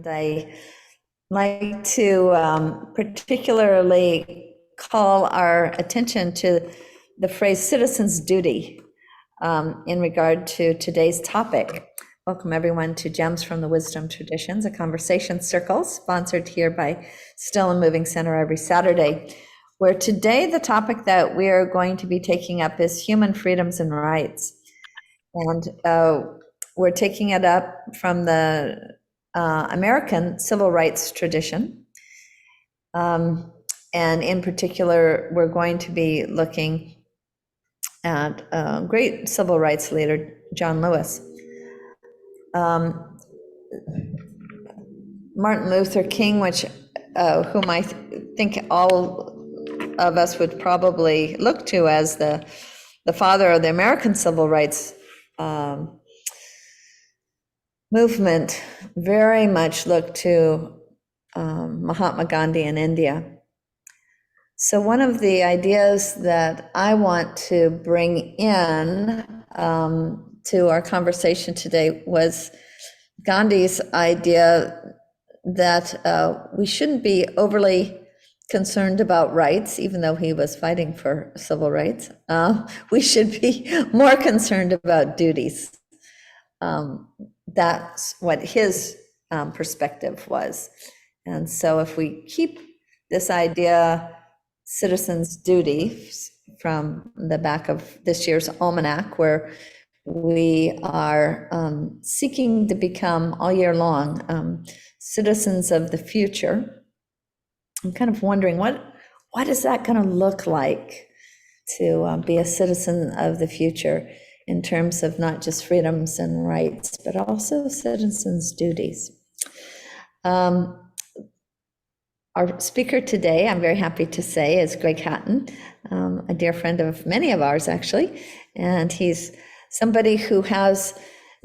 And I like to particularly call our attention to the phrase citizen's duty in regard to today's topic. Welcome everyone to Gems from the Wisdom Traditions, a conversation circle sponsored here by Still and Moving Center every Saturday, where today the topic that we are going to be taking up is human freedoms and rights. And we're taking it up from the American civil rights tradition. And in particular, we're going to be looking at great civil rights leader, John Lewis. Martin Luther King, whom I think all of us would probably look to as the father of the American civil rights movement, very much looked to Mahatma Gandhi in India. So one of the ideas that I want to bring in to our conversation today was Gandhi's idea that we shouldn't be overly concerned about rights, even though he was fighting for civil rights. We should be more concerned about duties. That's what his perspective was. And so if we keep this idea, citizens' duty, from the back of this year's almanac, where we are seeking to become all year long citizens of the future, I'm kind of wondering what is that going to look like to be a citizen of the future in terms of not just freedoms and rights, but also citizens' duties. Our speaker today, I'm very happy to say, is Greg Hatton, a dear friend of many of ours, actually. And he's somebody who has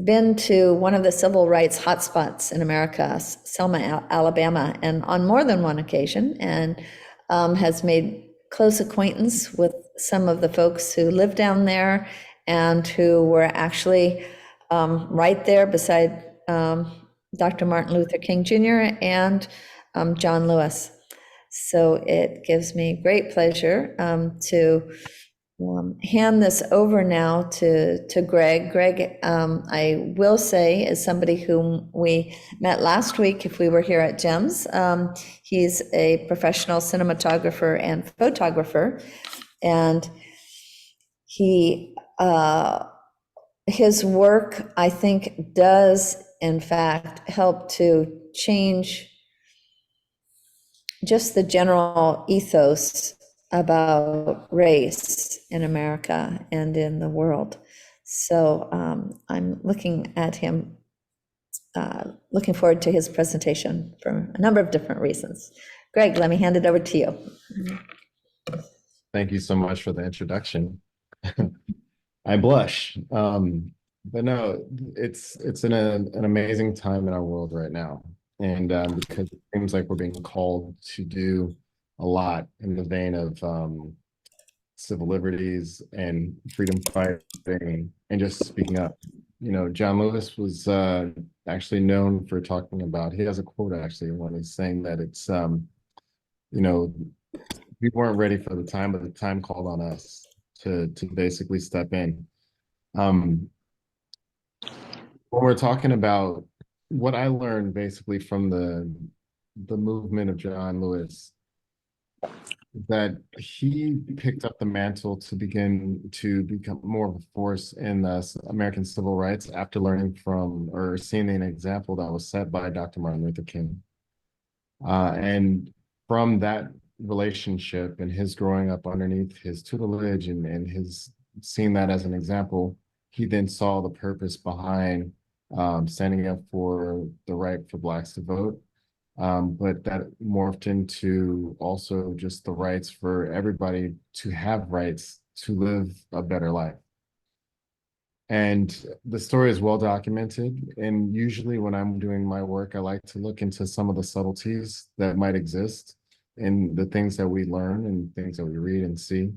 been to one of the civil rights hotspots in America, Selma, Alabama, and on more than one occasion, and has made close acquaintance with some of the folks who live down there and who were actually right there beside Dr. Martin Luther King Jr. and John Lewis. So it gives me great pleasure to hand this over now to Greg. Greg, I will say, is somebody whom we met last week if we were here at GEMS. He's a professional cinematographer and photographer, and his work, I think, does in fact help to change just the general ethos about race in America and in the world. So I'm looking at him, looking forward to his presentation for a number of different reasons. Greg, let me hand it over to you. Thank you so much for the introduction. I blush, but no, it's an amazing time in our world right now. And because it seems like we're being called to do a lot in the vein of civil liberties and freedom fighting and just speaking up. You know, John Lewis was actually known for talking about, he has a quote actually when he's saying that it's, you know, we weren't ready for the time, but the time called on us to basically step in. When we're talking about what I learned basically from the movement of John Lewis, that he picked up the mantle to begin to become more of a force in the American civil rights after learning from or seeing an example that was set by Dr. Martin Luther King. And from that relationship and his growing up underneath his tutelage and his seeing that as an example, he then saw the purpose behind standing up for the right for Blacks to vote, but that morphed into also just the rights for everybody to have rights to live a better life. And the story is well documented. And usually when I'm doing my work, I like to look into some of the subtleties that might exist in the things that we learn and things that we read and see.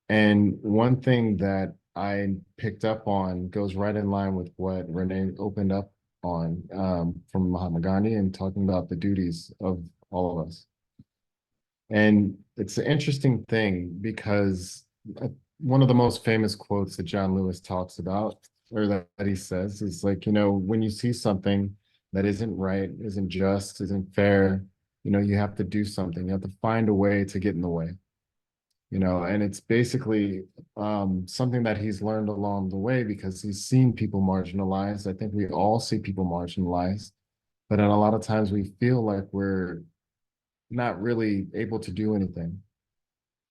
And one thing that I picked up on goes right in line with what Renée opened up from Mahatma Gandhi and talking about the duties of all of us. And it's an interesting thing because one of the most famous quotes that John Lewis talks about, or that he says, is like, when you see something that isn't right, isn't just, isn't fair, you have to do something. You have to find a way to get in the way. And it's basically something that he's learned along the way because he's seen people marginalized. I think we all see people marginalized, but then a lot of times we feel like we're not really able to do anything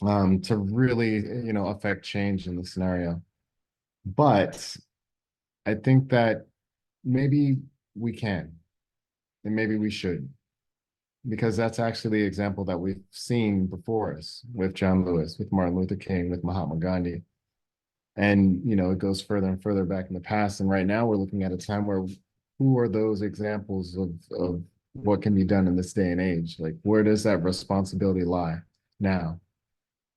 to really, affect change in the scenario. But I think that maybe we can, and maybe we should, because that's actually the example that we've seen before us with John Lewis, with Martin Luther King, with Mahatma Gandhi. And, it goes further and further back in the past. And right now we're looking at a time where who are those examples of what can be done in this day and age? Like, where does that responsibility lie now?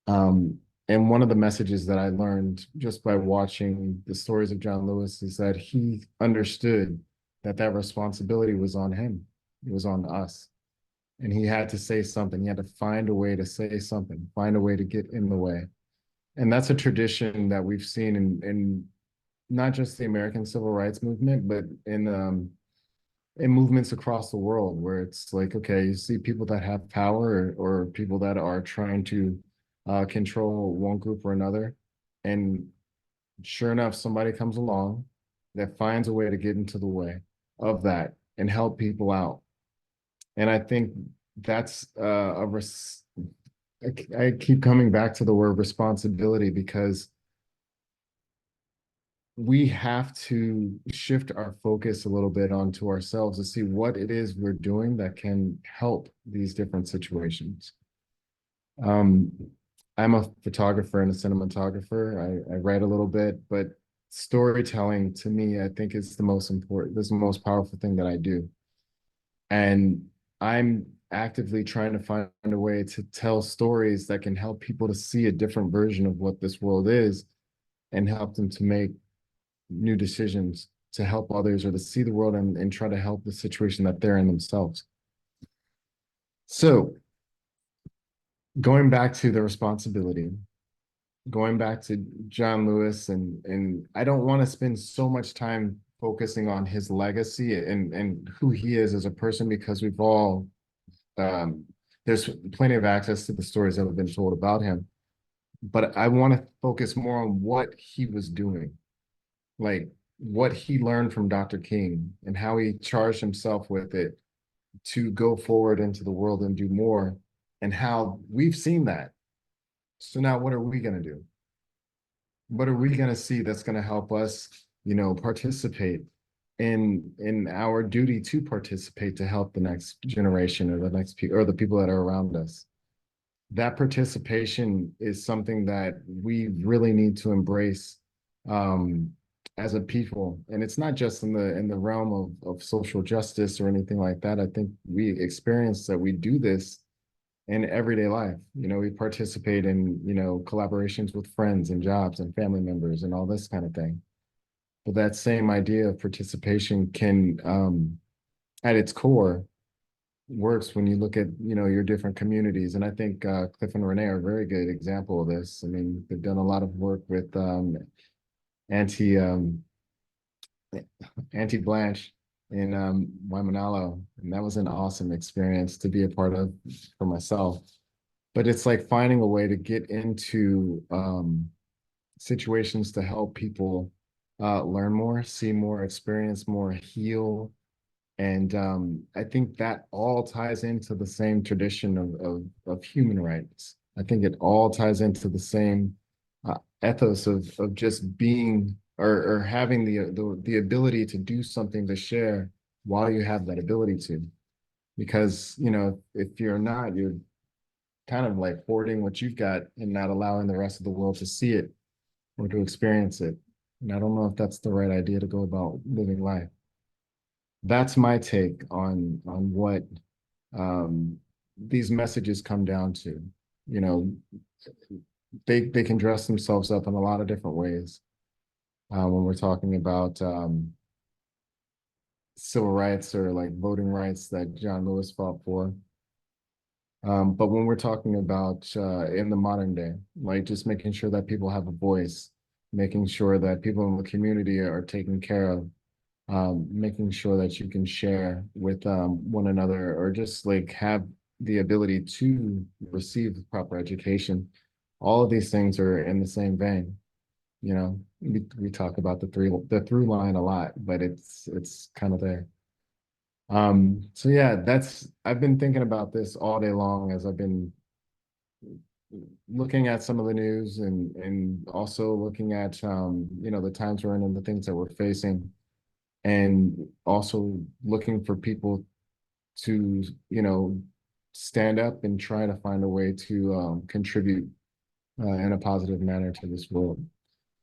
And one of the messages that I learned just by watching the stories of John Lewis is that he understood that that responsibility was on him. It was on us. And he had to say something. He had to find a way to say something, find a way to get in the way. And that's a tradition that we've seen in not just the American civil rights movement, but in movements across the world where it's like, okay, you see people that have power or people that are trying to control one group or another. And sure enough, somebody comes along that finds a way to get into the way of that and help people out. And I think that's I keep coming back to the word responsibility because we have to shift our focus a little bit onto ourselves to see what it is we're doing that can help these different situations. Um, I'm a photographer and a cinematographer. I write a little bit, but storytelling to me, I think is the most important, is the most powerful thing that I do. And I'm actively trying to find a way to tell stories that can help people to see a different version of what this world is and help them to make new decisions to help others or to see the world and try to help the situation that they're in themselves. So going back to the responsibility, going back to John Lewis, and I don't want to spend so much time focusing on his legacy and who he is as a person because we've all there's plenty of access to the stories that have been told about him. But I want to focus more on what he was doing, like what he learned from Dr. King and how he charged himself with it to go forward into the world and do more, and how we've seen that. So now what are we going to do? What are we going to see that's going to help us, participate in our duty to participate to help the next generation or the next people or the people that are around us? That participation is something that we really need to embrace as a people. And it's not just in the realm of social justice or anything like that. I think we experience that we do this in everyday life. We participate in, collaborations with friends and jobs and family members and all this kind of thing. But that same idea of participation can, at its core, works when you look at, your different communities. And I think Cliff and Renee are a very good example of this. I mean, they've done a lot of work with anti Blanche in Waimanalo, and that was an awesome experience to be a part of for myself. But it's like finding a way to get into situations to help people learn more, see more, experience more, heal. And I think that all ties into the same tradition of human rights. I think it all ties into the same ethos of just being or having the ability to do something to share while you have that ability to. Because, if you're not, you're kind of like hoarding what you've got and not allowing the rest of the world to see it or to experience it. And I don't know if that's the right idea to go about living life. That's my take on what these messages come down to. You know, they can dress themselves up in a lot of different ways when we're talking about civil rights or like voting rights that John Lewis fought for. But when we're talking about in the modern day, like just making sure that people have a voice, making sure that people in the community are taken care of, making sure that you can share with one another or just like have the ability to receive proper education. All of these things are in the same vein. You know, we talk about the through line a lot, but it's kind of there. So yeah, that's I've been thinking about this all day long as I've been looking at some of the news and also looking at you know, the times we're in and the things that we're facing, and also looking for people to, you know, stand up and try to find a way to contribute in a positive manner to this world.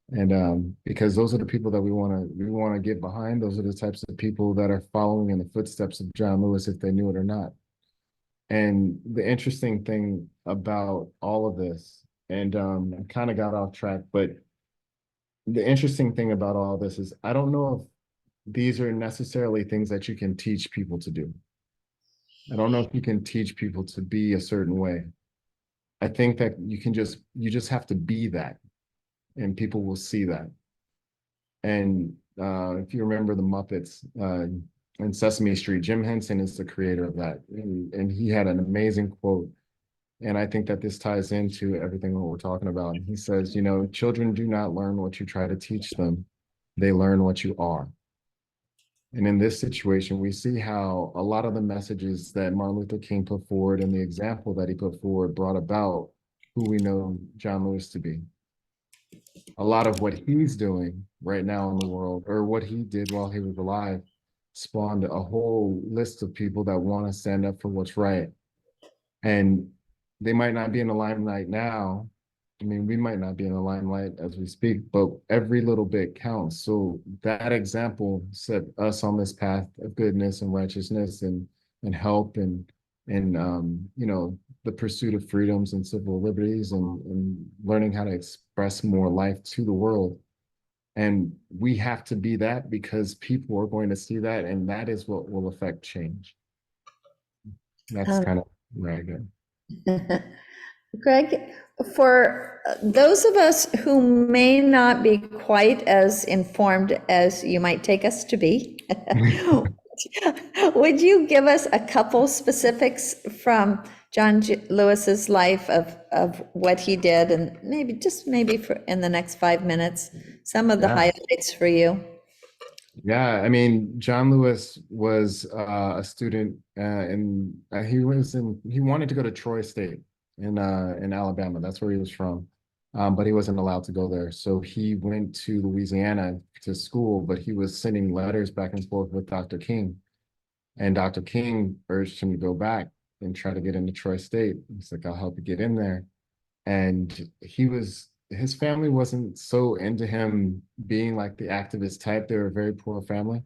And because those are the people that we want to get behind. Those are the types of people that are following in the footsteps of John Lewis, if they knew it or not. And the interesting thing about all of this, and I kind of got off track, but the interesting thing about all this is I don't know if these are necessarily things that you can teach people to do. I don't know if you can teach people to be a certain way. I think that you just have to be that, and people will see that. And if you remember the Muppets and Sesame Street, Jim Henson is the creator of that. And he had an amazing quote. And I think that this ties into everything that we're talking about. And he says, you know, children do not learn what you try to teach them, they learn what you are. And in this situation, we see how a lot of the messages that Martin Luther King put forward and the example that he put forward brought about who we know John Lewis to be. A lot of what he's doing right now in the world, or what he did while he was alive, spawned a whole list of people that want to stand up for what's right. And they might not be in the limelight now. I mean, we might not be in the limelight as we speak, but every little bit counts. So that example set us on this path of goodness and righteousness and help and you know, the pursuit of freedoms and civil liberties and learning how to express more life to the world. And we have to be that because people are going to see that, and that is what will affect change. That's Um, kind of where I go. Greg, for those of us who may not be quite as informed as you might take us to be, would you give us a couple specifics from Lewis's life of what he did, and maybe just maybe for in the next 5 minutes, some of the Yeah. highlights for you? Yeah, I mean, John Lewis was a student, and he wanted to go to Troy State in Alabama. That's where he was from, but he wasn't allowed to go there. So he went to Louisiana to school, but he was sending letters back and forth with Dr. King, and Dr. King urged him to go back and try to get into Troy State. He's like, "I'll help you get in there." And his family wasn't so into him being like the activist type. They were a very poor family.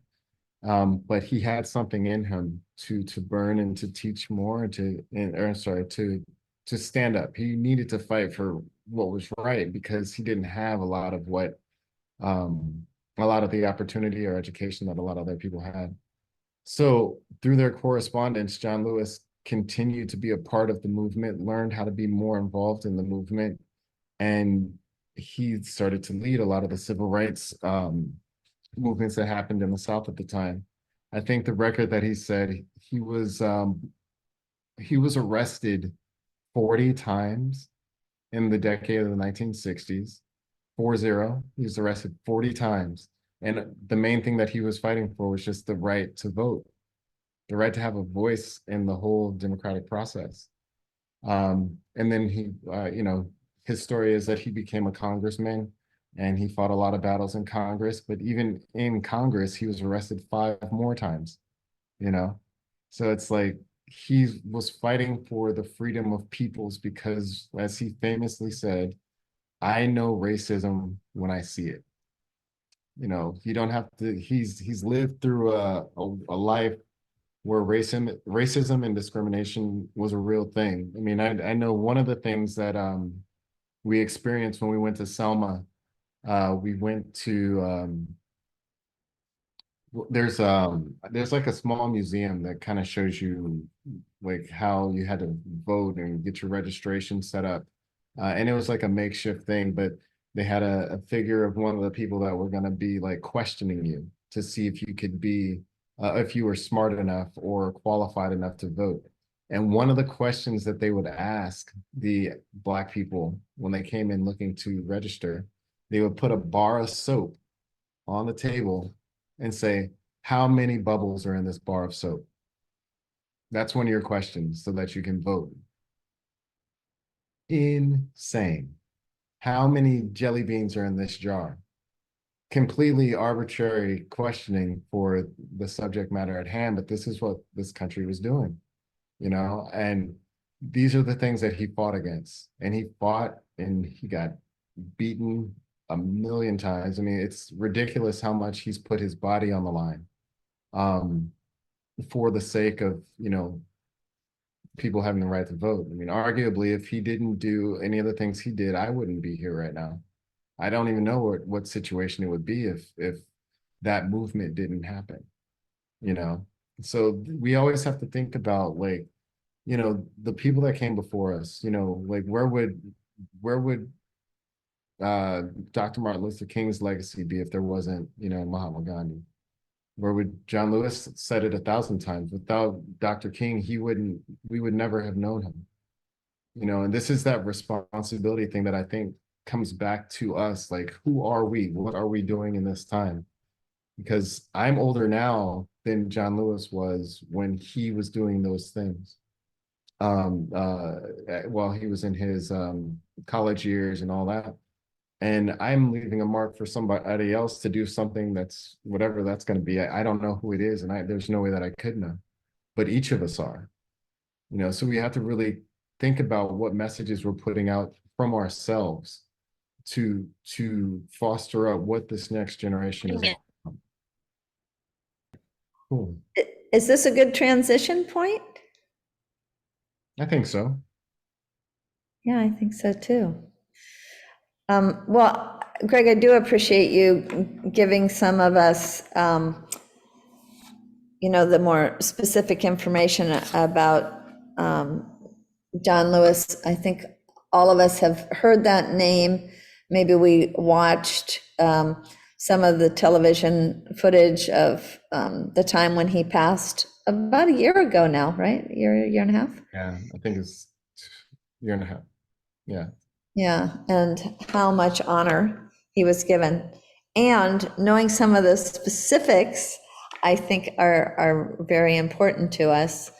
But he had something in him to burn and to teach more and or sorry, to stand up. He needed to fight for what was right because he didn't have um a lot of the opportunity or education that a lot of other people had. So through their correspondence, John Lewis continued to be a part of the movement, learned how to be more involved in the movement, and he started to lead a lot of the civil rights movements that happened in the South at the time. I think the record that he said he was arrested 40 times in the decade of the 1960s. 40. He was arrested 40 times. And the main thing that he was fighting for was just the right to vote, the right to have a voice in the whole democratic process. And then you know, his story is that he became a congressman and he fought a lot of battles in Congress, but even in Congress, he was arrested 5 more times, you know? So it's like he was fighting for the freedom of peoples because, as he famously said, I know racism when I see it. You know, you don't have to, he's lived through a life where racism and discrimination was a real thing. I mean, I know one of the things that we experienced when we went to Selma, we went to There's like a small museum that kind of shows you like how you had to vote and get your registration set up. And it was like a makeshift thing, but they had a figure of one of the people that were going to be like questioning you to see if you could be, if you were smart enough or qualified enough to vote. And one of the questions that they would ask the Black people when they came in looking to register, they would put a bar of soap on the table and say, how many bubbles are in this bar of soap? That's one of your questions so that you can vote. Insane. How many jelly beans are in this jar? Completely arbitrary questioning for the subject matter at hand, but this is what this country was doing, and these are the things that he fought against. And he fought and he got beaten a million times. I mean, it's ridiculous how much he's put his body on the line um, for the sake of, people having the right to vote. I mean, arguably, if he didn't do any of the things he did, I wouldn't be here right now. I don't even know what situation it would be if that movement didn't happen, you know? So we always have to think about like, the people that came before us, like where would Dr. Martin Luther King's legacy be if there wasn't, Mahatma Gandhi? Where would John Lewis said it 1,000 times? Without Dr. King, we would never have known him. And this is that responsibility thing that I think comes back to us. Like, who are we? What are we doing in this time? Because I'm older now than John Lewis was when he was doing those things. While he was in his college years and all that. And I'm leaving a mark for somebody else to do something that's whatever that's going to be. I don't know who it is, and there's no way that I could know, but each of us are, so we have to really think about what messages we're putting out from ourselves to foster up what this next generation is about. Cool. Is this a good transition point? I think so. Yeah, I think so too. Well, Greg, I do appreciate you giving some of us, the more specific information about John Lewis. I think all of us have heard that name. Maybe we watched some of the television footage of the time when he passed about a year ago now, right? Year and a half? Yeah, I think it's a year and a half. Yeah. Yeah, and how much honor he was given. And knowing some of the specifics, I think are very important to us.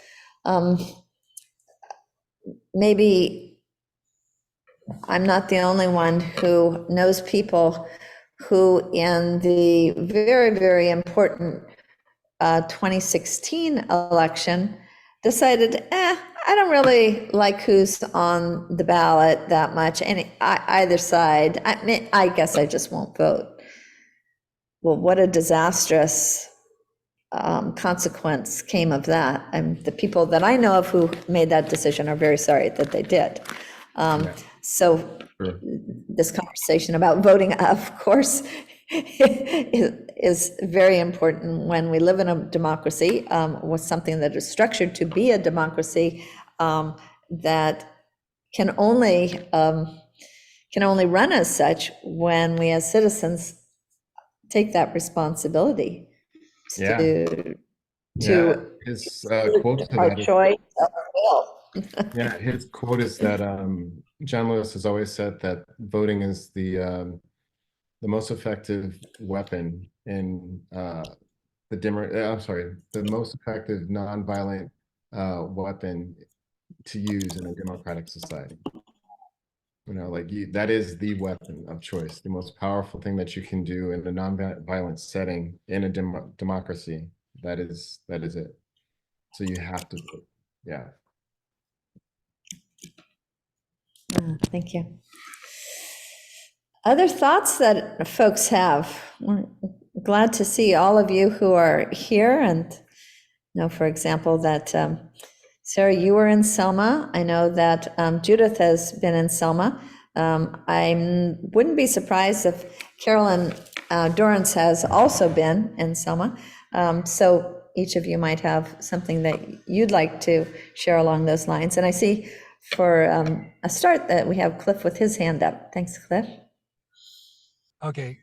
Maybe I'm not the only one who knows people who in the very, very important 2016 election decided, I don't really like who's on the ballot that much, and either side. I guess I just won't vote. Well, what a disastrous consequence came of that. And the people that I know of who made that decision are very sorry that they did. So Sure. this conversation about voting, of course, is very important when we live in a democracy, with something that is structured to be a democracy, that can only run as such when we as citizens take that responsibility to his quote to our that choice of will. his quote is that John Lewis has always said that voting is the most effective weapon in the most effective nonviolent weapon to use in a democratic society. That is the weapon of choice, the most powerful thing that you can do in a nonviolent setting in a democracy. That is it. So you have to vote. Yeah. Thank you. Other thoughts that folks have? We're glad to see all of you who are here, and for example, that Sarah, you were in Selma. I know that Judith has been in Selma. I wouldn't be surprised if Carolyn Dorrance has also been in Selma. So each of you might have something that you'd like to share along those lines. And I see for a start that we have Cliff with his hand up. Thanks, Cliff. Okay.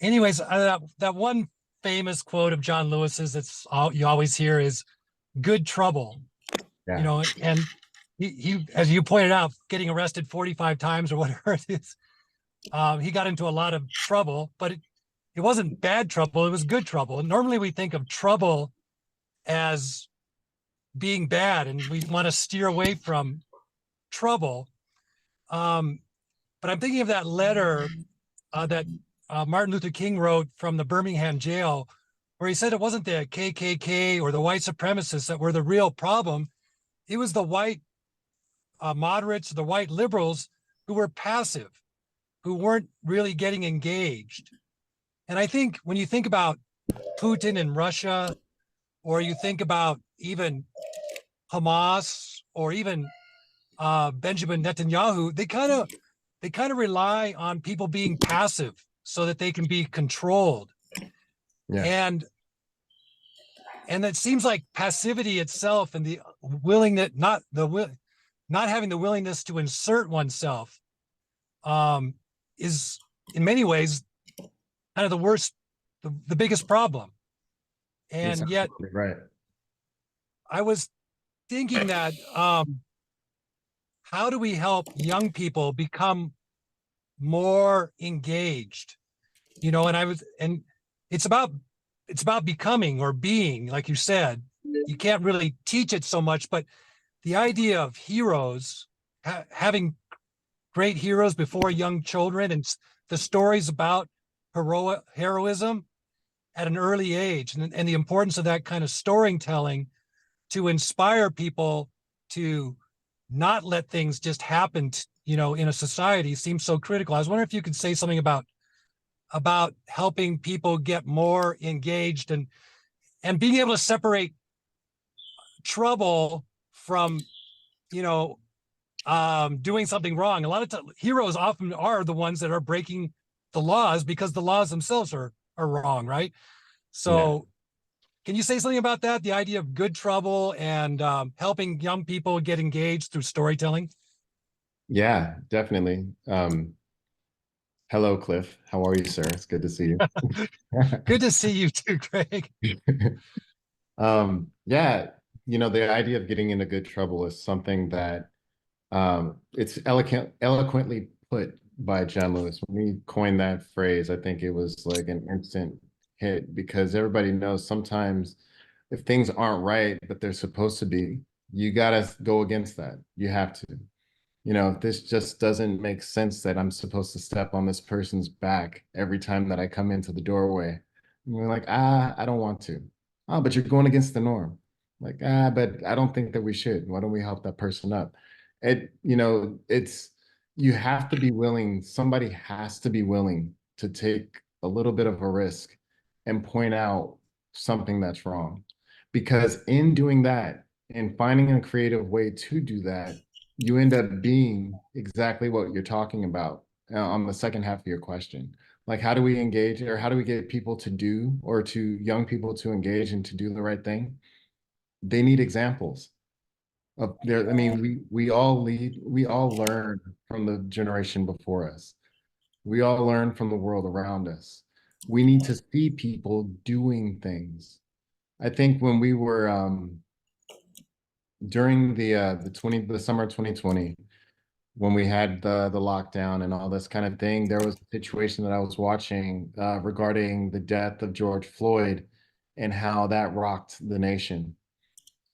Anyways, that one famous quote of John Lewis's that's all you always hear is "good trouble," Yeah. you know, and he as you pointed out, getting arrested 45 times or whatever it is, he got into a lot of trouble, but it wasn't bad trouble; it was good trouble. And normally we think of trouble as being bad, and we want to steer away from trouble. Um, but I'm thinking of that letter that Martin Luther King wrote from the Birmingham jail, where he said it wasn't the KKK or the white supremacists that were the real problem. It was the white moderates, the white liberals who were passive, who weren't really getting engaged. And I think when you think about Putin in Russia, or you think about even Hamas, or even Benjamin Netanyahu, they kind of rely on people being passive so that they can be controlled. Yeah. And it seems like passivity itself and the willingness, not having the willingness to insert oneself, is in many ways kind of the worst, the biggest problem. And yet, Right. I was thinking that how do we help young people become more engaged? You know, and it's about becoming or being, like you said. You can't really teach it so much, but the idea of heroes, having great heroes before young children, and the stories about heroism at an early age, and the importance of that kind of storytelling to inspire people to not let things just happen, in a society seems so critical. I was wondering if you could say something about helping people get more engaged and being able to separate trouble from, doing something wrong. A lot of heroes often are the ones that are breaking the laws because the laws themselves are wrong, right? So can you say something about that? The idea of good trouble and helping young people get engaged through storytelling? Yeah, definitely. Hello, Cliff. How are you, sir? It's good to see you. Good to see you too, Greg. Yeah, the idea of getting into good trouble is something that it's eloquently put by John Lewis. When he coined that phrase, I think it was like an instant hit because everybody knows sometimes if things aren't right, but they're supposed to be, you gotta go against that. You have to. This just doesn't make sense that I'm supposed to step on this person's back every time that I come into the doorway. And we're like, I don't want to. Oh, but you're going against the norm. Like, but I don't think that we should. Why don't we help that person up? It's you have to be willing, somebody has to be willing to take a little bit of a risk and point out something that's wrong. Because in doing that and finding a creative way to do that, you end up being exactly what you're talking about on the second half of your question. Like, how do we engage or how do we get people to do or to young people to engage and to do the right thing? They need examples of their, I mean, we all lead, we all learn from the generation before us. We all learn from the world around us. We need to see people doing things. I think when we were during the summer of 2020, when we had the lockdown and all this kind of thing, there was a situation that I was watching regarding the death of George Floyd and how that rocked the nation.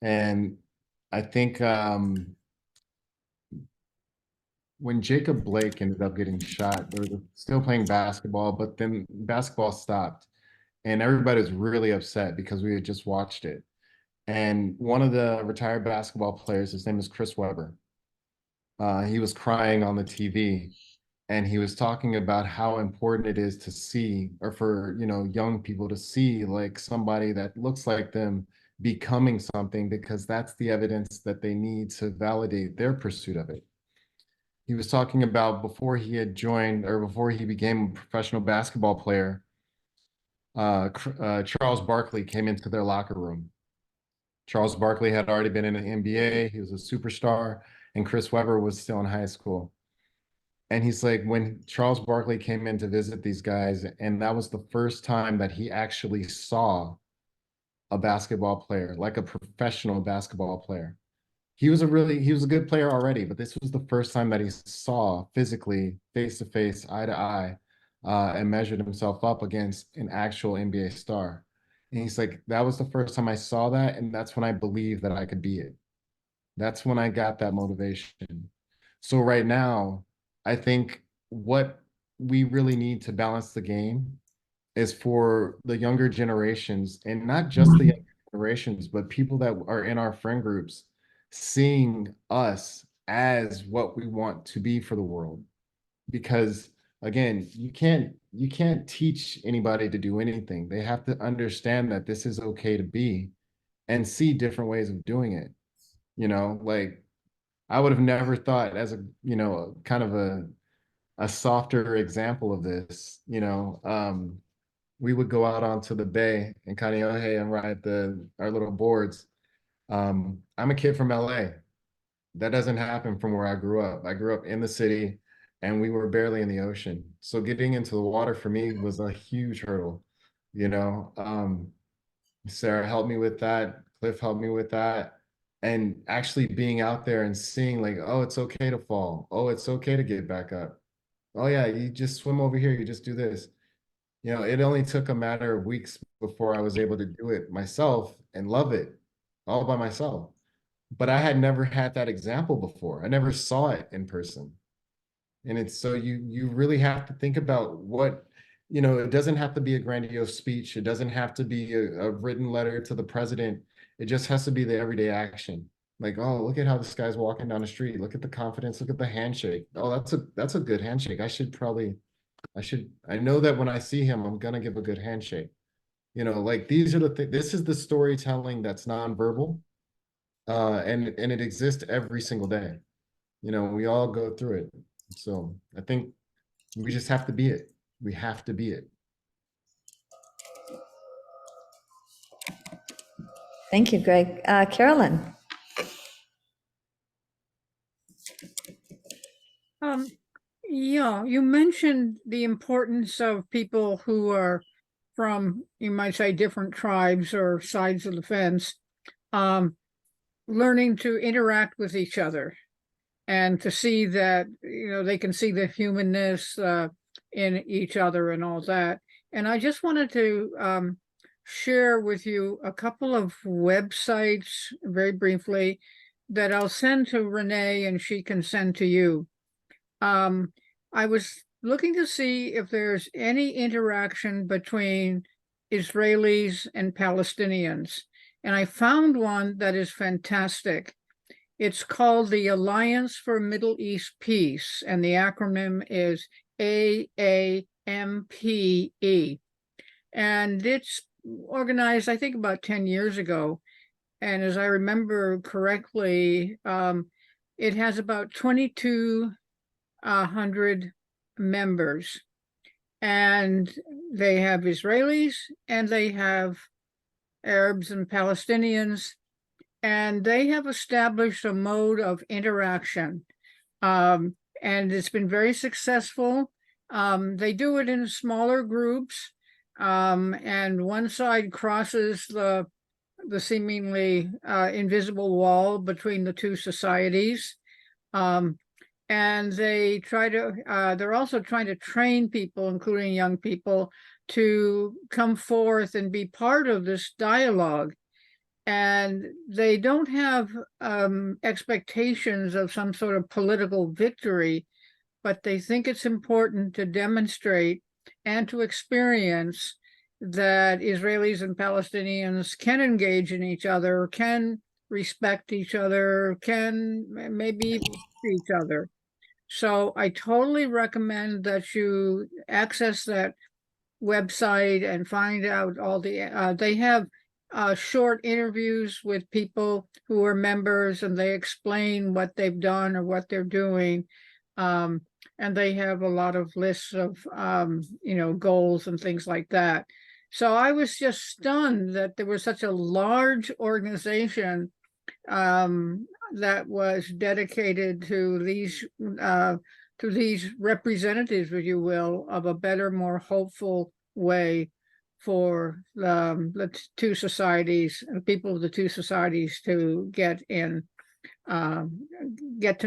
And I think when Jacob Blake ended up getting shot, they were still playing basketball, but then basketball stopped. And everybody was really upset because we had just watched it. And one of the retired basketball players, his name is Chris Webber. He was crying on the TV and he was talking about how important it is to see or for young people to see like somebody that looks like them becoming something because that's the evidence that they need to validate their pursuit of it. He was talking about before he had joined or before he became a professional basketball player, Charles Barkley came into their locker room. Charles Barkley had already been in the NBA. He was a superstar, and Chris Webber was still in high school. And he's like, when Charles Barkley came in to visit these guys, and that was the first time that he actually saw a basketball player, like a professional basketball player. He was a good player already, but this was the first time that he saw physically, face to face, eye to eye, and measured himself up against an actual NBA star. And he's like, that was the first time I saw that, and that's when I believed that I could be it. That's when I got that motivation. So right now, I think what we really need to balance the game is for the younger generations, and not just the younger generations, but people that are in our friend groups, seeing us as what we want to be for the world. Because again, you can't teach anybody to do anything. They have to understand that this is okay to be and see different ways of doing it. Like I would have never thought, as a, kind of a softer example of this, we would go out onto the bay and kind of, hey, and ride our little boards. I'm a kid from LA. That doesn't happen from where I grew up. I grew up in the city and we were barely in the ocean. So getting into the water for me was a huge hurdle, you know. Sarah helped me with that. Cliff helped me with that. And actually being out there and seeing like, oh, it's okay to fall. Oh, it's okay to get back up. Oh yeah, you just swim over here. You just do this. It only took a matter of weeks before I was able to do it myself and love it all by myself. But I had never had that example before. I never saw it in person. And it's so you really have to think about what, it doesn't have to be a grandiose speech. It doesn't have to be a written letter to the president. It just has to be the everyday action. Like, oh, look at how this guy's walking down the street. Look at the confidence. Look at the handshake. Oh, that's a good handshake. I know that when I see him, I'm gonna give a good handshake. Like these are the things. This is the storytelling that's nonverbal, and it exists every single day. We all go through it. So I think we just have to be it. We have to be it. Thank you, Greg. Carolyn. Yeah, you mentioned the importance of people who are from, you might say, different tribes or sides of the fence, learning to interact with each other and to see that, they can see the humanness in each other and all that. And I just wanted to share with you a couple of websites very briefly that I'll send to Renee and she can send to you. I was looking to see if there's any interaction between Israelis and Palestinians, and I found one that is fantastic. It's called the Alliance for Middle East Peace, and the acronym is AAMPE. And it's organized, I think, about 10 years ago. And as I remember correctly, it has about 2,200 members. And they have Israelis and they have Arabs and Palestinians. And they have established a mode of interaction. And it's been very successful. They do it in smaller groups. And one side crosses the seemingly invisible wall between the two societies. And they try to, they're also trying to train people, including young people, to come forth and be part of this dialogue. And they don't have expectations of some sort of political victory, but they think it's important to demonstrate and to experience that Israelis and Palestinians can engage in each other, can respect each other, can maybe even each other. So I totally recommend that you access that website and find out all the, they have short interviews with people who are members and they explain what they've done or what they're doing. And they have a lot of lists of, goals and things like that. So I was just stunned that there was such a large organization that was dedicated to these representatives, if you will, of a better, more hopeful way for the two societies, the people of the two societies to get to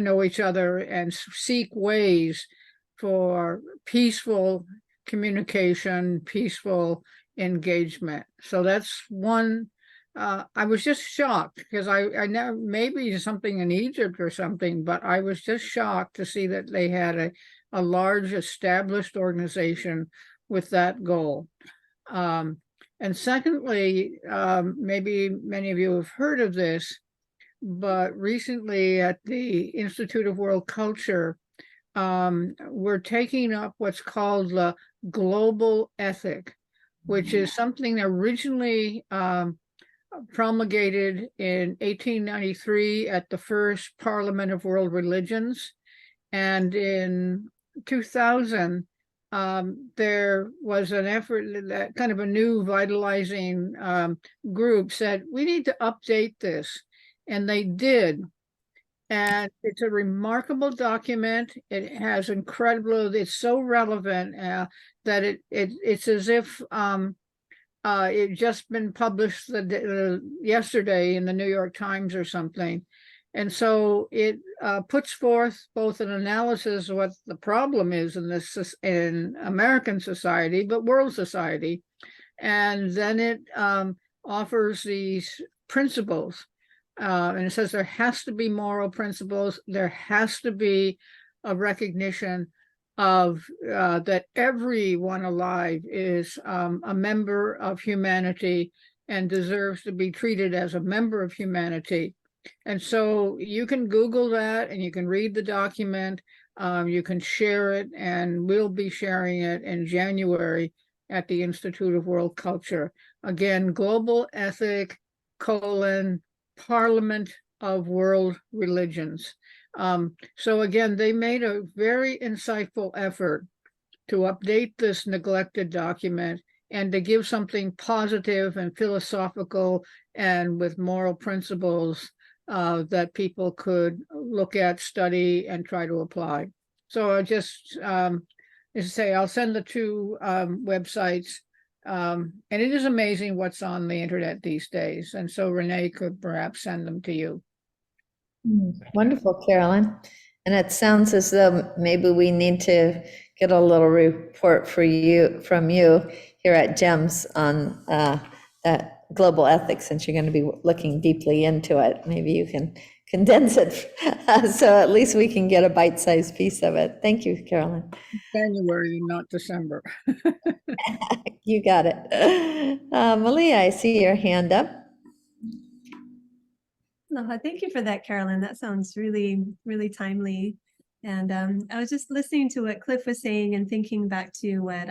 know each other and seek ways for peaceful communication, peaceful engagement. So that's one. I was just shocked because I never, maybe something in Egypt or something, but I was just shocked to see that they had a large established organization with that goal. And secondly, maybe many of you have heard of this, but recently at the Institute of World Culture, we're taking up what's called the global ethic, which is something originally promulgated in 1893 at the first Parliament of World Religions. And in 2000, there was an effort that kind of a new vitalizing group said, we need to update this. And they did. And it's a remarkable document. It has incredible, it's so relevant that it's as if it just been published yesterday in the New York Times or something. And so it puts forth both an analysis of what the problem is in American society, but world society. And then it offers these principles. And it says there has to be moral principles. There has to be a recognition of that everyone alive is a member of humanity and deserves to be treated as a member of humanity. And so you can Google that and you can read the document. You can share it, and we'll be sharing it in January at the Institute of World Culture. Again, Global Ethic, Parliament of World Religions. So again, they made a very insightful effort to update this neglected document and to give something positive and philosophical and with moral principles that people could look at, study, and try to apply. So I just, as I say, I'll send the two websites. And it is amazing what's on the internet these days. And so Renee could perhaps send them to you. Wonderful, Carolyn. And it sounds as though maybe we need to get a little report from you here at GEMS on that global ethics, since you're going to be looking deeply into it. Maybe you can condense it so at least we can get a bite-sized piece of it. Thank you, Carolyn. January, not December. You got it. Malia, I see your hand up. Thank you for that, Carolyn. That sounds really, really timely. And I was just listening to what Cliff was saying and thinking back to what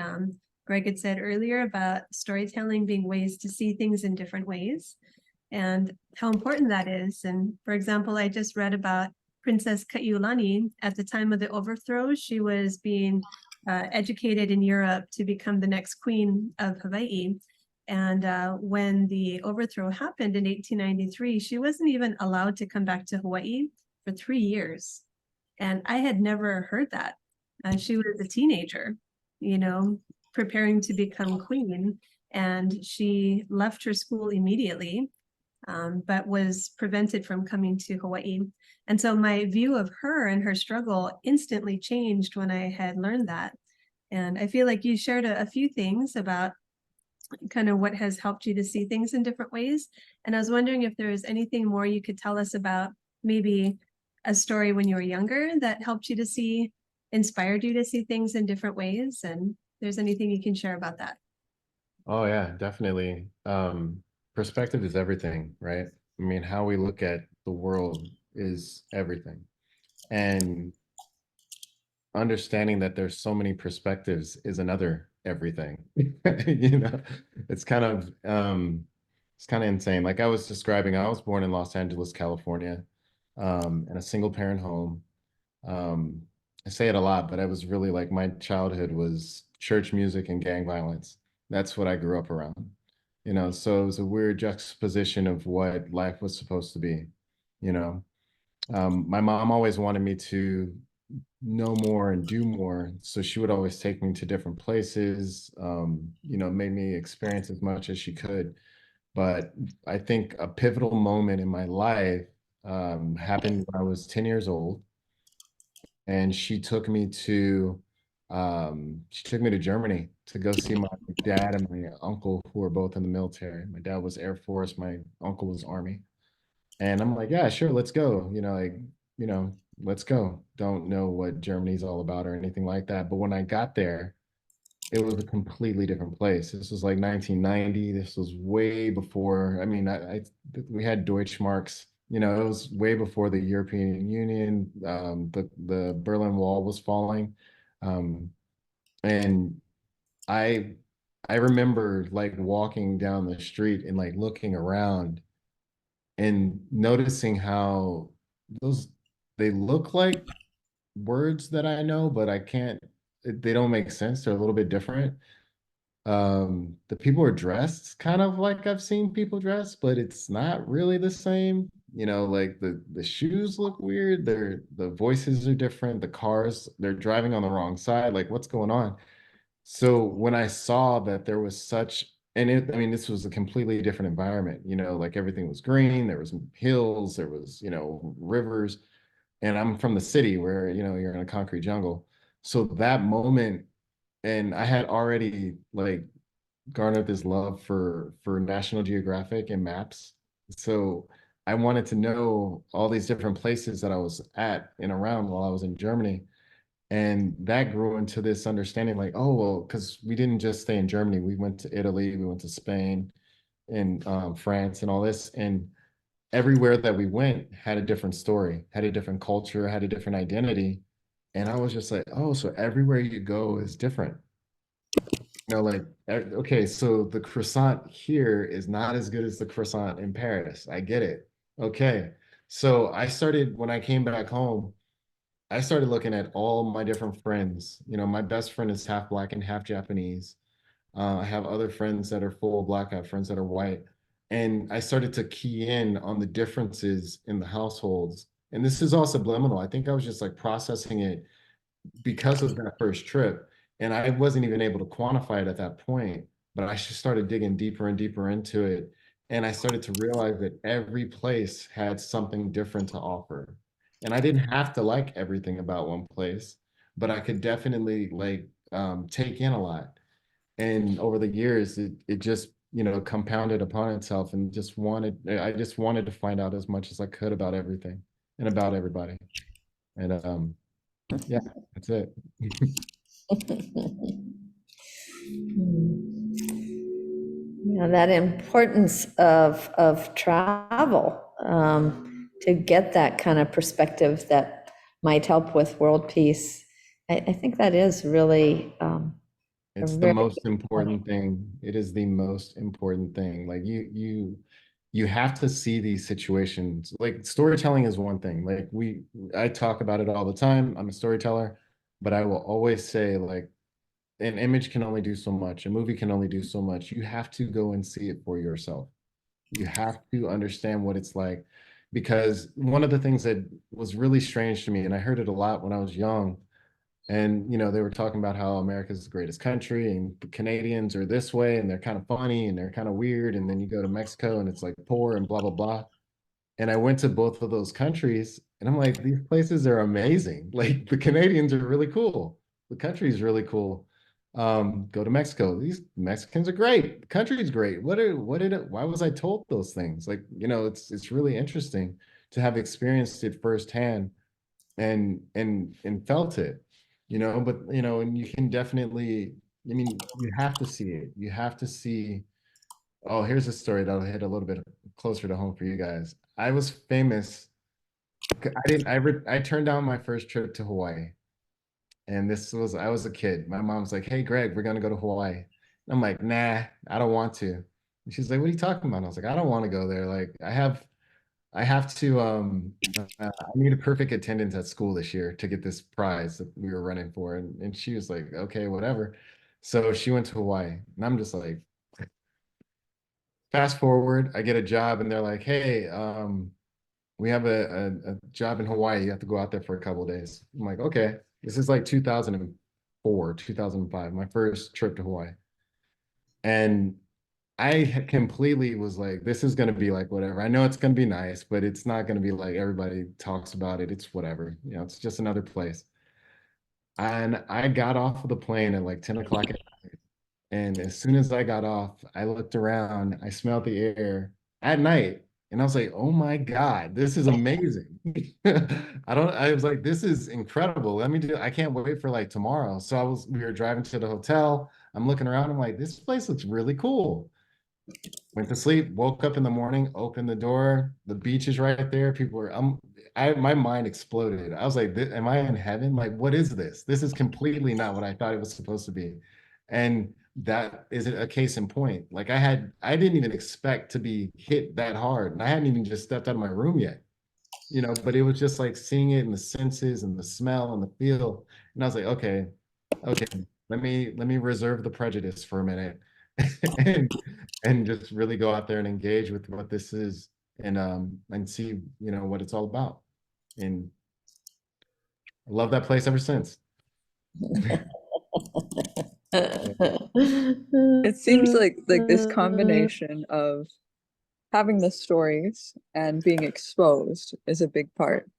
Greg had said earlier about storytelling being ways to see things in different ways and how important that is. And for example, I just read about Princess Kaiulani. At the time of the overthrow, she was being educated in Europe to become the next queen of Hawaii. And when the overthrow happened in 1893, she wasn't even allowed to come back to Hawaii for 3 years. And I had never heard that. She was a teenager, preparing to become queen. And she left her school immediately, but was prevented from coming to Hawaii. And so my view of her and her struggle instantly changed when I had learned that. And I feel like you shared a few things about kind of what has helped you to see things in different ways. And I was wondering if there was anything more you could tell us about maybe a story when you were younger that helped you to see, inspired you to see things in different ways. And if there's anything you can share about that. Oh yeah, definitely. Perspective is everything, right? I mean, how we look at the world is everything. And understanding that there's so many perspectives is another everything. It's kind of insane. Like I was describing, I was born in Los Angeles, California, in a single parent home. I say it a lot, but I was really like, my childhood was church music and gang violence. That's what I grew up around. So it was a weird juxtaposition of what life was supposed to be. You know, my mom always wanted me to know more and do more. So she would always take me to different places, made me experience as much as she could. But I think a pivotal moment in my life happened when I was 10 years old. And she took me to Germany to go see my dad and my uncle who were both in the military. My dad was Air Force, my uncle was Army. And I'm like, yeah, sure, let's go. Let's go. Don't know what Germany's all about or anything like that. But when I got there, it was a completely different place. This was like 1990. This was way before. I mean, we had Deutschmarks. It was way before the European Union. The Berlin Wall was falling, um, and I I remember like walking down the street and like looking around and noticing how those they look like words that I know, but I can't. They don't make sense. They're a little bit different. The people are dressed kind of like I've seen people dress, but it's not really the same. Like the shoes look weird, the voices are different, the cars, they're driving on the wrong side. Like, what's going on? So when I saw that there was such I mean, this was a completely different environment, like everything was green, there was hills, there was, rivers, and I'm from the city where, you're in a concrete jungle. So that moment, and I had already like garnered this love for National Geographic and maps. So I wanted to know all these different places that I was at and around while I was in Germany. And that grew into this understanding like, oh, well, because we didn't just stay in Germany. We went to Italy, we went to Spain and France and all this. And everywhere that we went had a different story, had a different culture, had a different identity. And I was just like, oh, so everywhere you go is different. Okay, so the croissant here is not as good as the croissant in Paris. I get it. Okay. So when I came back home, I started looking at all my different friends. My best friend is half black and half Japanese. I have other friends that are full black, I have friends that are white. And I started to key in on the differences in the households. And this is all subliminal. I think I was just like processing it because of that first trip. And I wasn't even able to quantify it at that point, but I just started digging deeper and deeper into it. And I started to realize that every place had something different to offer. And I didn't have to like everything about one place, but I could definitely take in a lot. And over the years, it just, compounded upon itself and I just wanted to find out as much as I could about everything and about everybody. And yeah, that's it. Yeah, that importance of travel to get that kind of perspective that might help with world peace. I think that is really a It's the very most good point. important thing. It is the most important thing. Like you have to see these situations. Like storytelling is one thing. I talk about it all the time. I'm a storyteller, but I will always say like an image can only do so much. A movie can only do so much. You have to go and see it for yourself. You have to understand what it's like. Because one of the things that was really strange to me, and I heard it a lot when I was young, and they were talking about how America's the greatest country and the Canadians are this way and they're kind of funny and they're kind of weird. And then you go to Mexico and it's like poor and blah, blah, blah. And I went to both of those countries and I'm like, these places are amazing. Like the Canadians are really cool. The country is really cool. Go to Mexico. These Mexicans are great. The country is great. Why was I told those things? Like, it's really interesting to have experienced it firsthand and felt it, but and you can definitely, I mean, you have to see it. You have to see. Oh, here's a story that'll hit a little bit closer to home for you guys. I was famous. I turned down my first trip to Hawaii. And I was a kid. My mom's like, "Hey, Greg, we're gonna go to Hawaii." And I'm like, "Nah, I don't want to." And she's like, "What are you talking about?" And I was like, "I don't want to go there. Like, I have to I need a perfect attendance at school this year to get this prize that we were running for." And she was like, okay, whatever. So she went to Hawaii, and I'm just like, fast forward, I get a job, and they're like, hey, we have a job in Hawaii. You have to go out there for a couple of days. I'm like, okay. This is like 2004, 2005, my first trip to Hawaii. And completely was like, this is going to be like whatever. I know it's going to be nice, but it's not going to be like everybody talks about it. It's whatever. It's just another place. And I got off of the plane at like 10 o'clock at night. And as soon as I got off, I looked around, I smelled the air at night. And I was like, oh my God, this is amazing. I was like, this is incredible. I can't wait for like tomorrow. So we were driving to the hotel. I'm looking around. I'm like, this place looks really cool. Went to sleep, woke up in the morning, opened the door. The beach is right there. People were, my mind exploded. I was like, am I in heaven? Like, what is this? This is completely not what I thought it was supposed to be. And that is a case in point. Like I didn't even expect to be hit that hard. And I hadn't even just stepped out of my room yet, but it was just like seeing it in the senses and the smell and the feel. And I was like, okay, let me reserve the prejudice for a minute and just really go out there and engage with what this is and see, what it's all about. And I love that place ever since. It seems like this combination of having the stories and being exposed is a big part.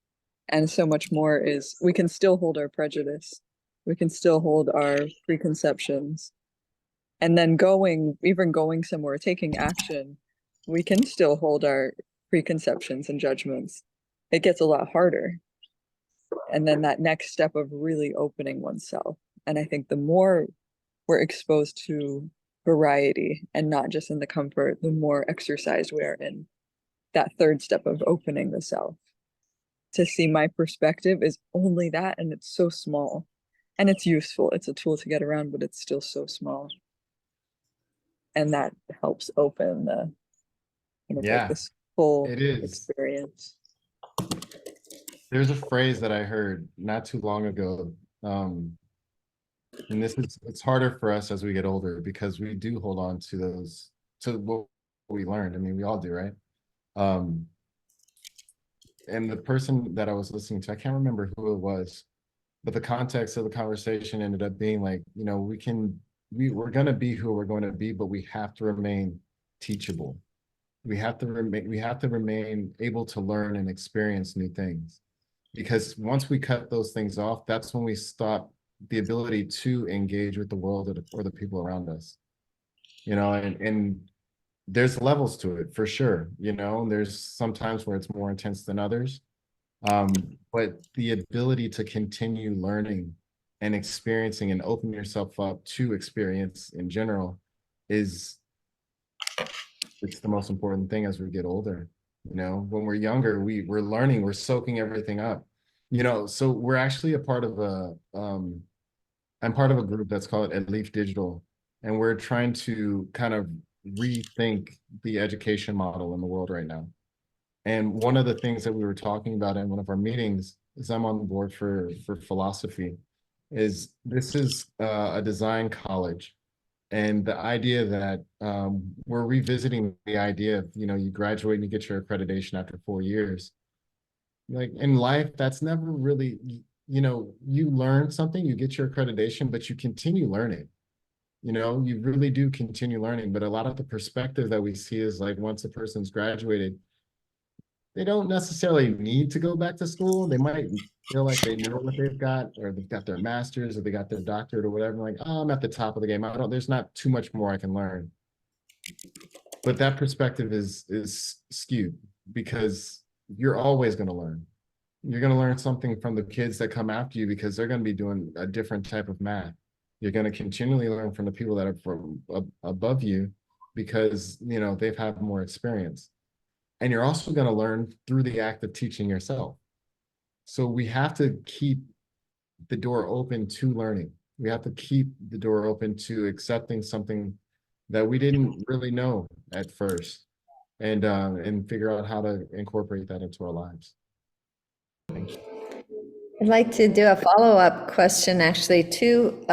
And so much more is we can still hold our prejudice. We can still hold our preconceptions. And then even going somewhere, taking action, we can still hold our preconceptions and judgments. It gets a lot harder. And then that next step of really opening oneself. And I think the more we're exposed to variety and not just in the comfort, the more exercised we are in that third step of opening the self. To see my perspective is only that, and it's so small. And it's useful. It's a tool to get around, but it's still so small. And that helps open the like this full experience. There's a phrase that I heard not too long ago. And it's harder for us as we get older because we do hold on to what we learned. I mean, we all do, right? And the person that I was listening to, I can't remember who it was, but the context of the conversation ended up being like, we're going to be who we're going to be, but we have to remain teachable. We have to remain able to learn and experience new things, because once we cut those things off, that's when we stop the ability to engage with the world or the people around us, and there's levels to it for sure. There's some times where it's more intense than others. But the ability to continue learning and experiencing and open yourself up to experience in general it's the most important thing as we get older. When we're younger, we're learning, we're soaking everything up. So we're actually I'm part of a group that's called At Leaf Digital, and we're trying to kind of rethink the education model in the world right now. And one of the things that we were talking about in one of our meetings is I'm on the board for philosophy. This is a design college, and the idea that we're revisiting the idea of you graduate and you get your accreditation after 4 years. Like in life, that's never really you learn something, you get your accreditation, but you continue learning. You really do continue learning. But a lot of the perspective that we see is like once a person's graduated, they don't necessarily need to go back to school. They might feel like they know what they've got, or they've got their master's, or they got their doctorate or whatever. Like, oh, I'm at the top of the game. There's not too much more I can learn. But that perspective is skewed, because you're always going to learn. You're going to learn something from the kids that come after you, because they're going to be doing a different type of math. You're going to continually learn from the people that are from above you, because they've had more experience. And you're also going to learn through the act of teaching yourself. So we have to keep the door open to learning. We have to keep the door open to accepting something that we didn't really know at first, and figure out how to incorporate that into our lives. I'd like to do a follow-up question actually to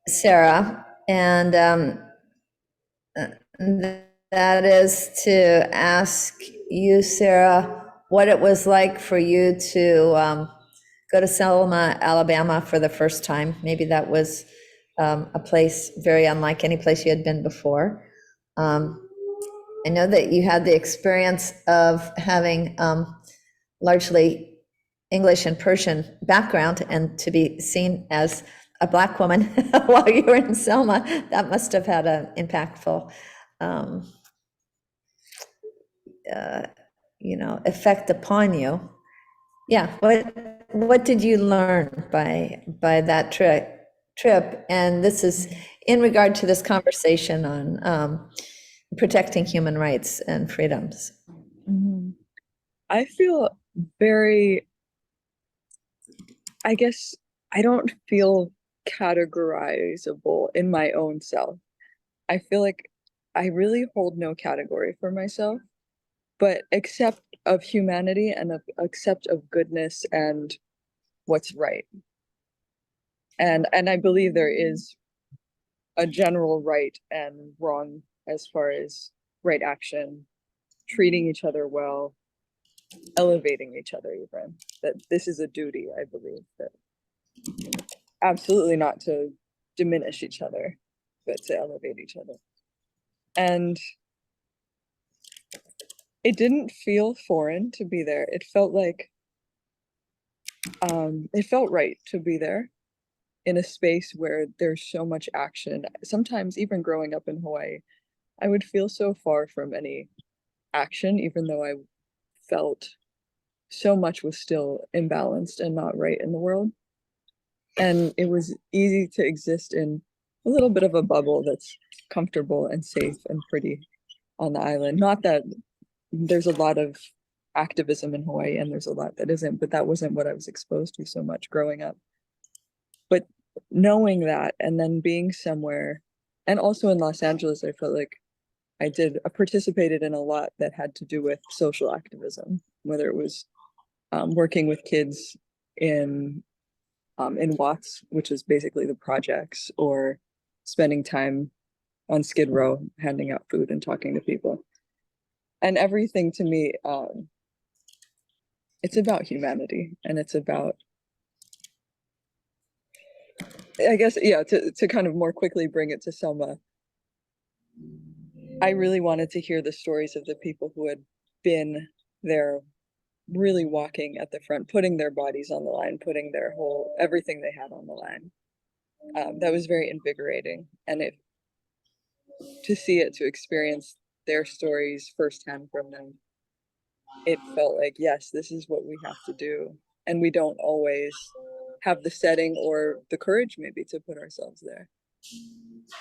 Sarah, and that is to ask you, Sarah, what it was like for you to go to Selma, Alabama for the first time. Maybe that was a place very unlike any place you had been before. I know that you had the experience of having largely English and Persian background, and to be seen as a Black woman while you were in Selma, that must have had an impactful, effect upon you. Yeah, what did you learn by that trip? And this is in regard to this conversation on protecting human rights and freedoms. Mhm. I feel very, I guess I don't feel categorizable in my own self. I feel like I really hold no category for myself, but accept of humanity and accept of goodness and what's right. And I believe there is a general right and wrong as far as right action, treating each other well, elevating each other, even that this is a duty. I believe that absolutely not to diminish each other, but to elevate each other. And it didn't feel foreign to be there. It felt like it felt right to be there in a space where there's so much action. Sometimes even growing up in Hawaii, I would feel so far from any action, even though I felt so much was still imbalanced and not right in the world. And it was easy to exist in a little bit of a bubble that's comfortable and safe and pretty on the island. Not that there's a lot of activism in Hawaii and there's a lot that isn't, but that wasn't what I was exposed to so much growing up. But knowing that and then being somewhere, and also in Los Angeles, I felt like I participated in a lot that had to do with social activism, whether it was working with kids in Watts, which is basically the projects, or spending time on Skid Row, handing out food and talking to people. And everything to me, it's about humanity, and it's about, I guess, yeah, to kind of more quickly bring it to Selma, I really wanted to hear the stories of the people who had been there, really walking at the front, putting their bodies on the line, putting their whole, everything they had on the line. That was very invigorating. And to see it, to experience their stories firsthand from them, it felt like, yes, this is what we have to do. And we don't always have the setting or the courage maybe to put ourselves there.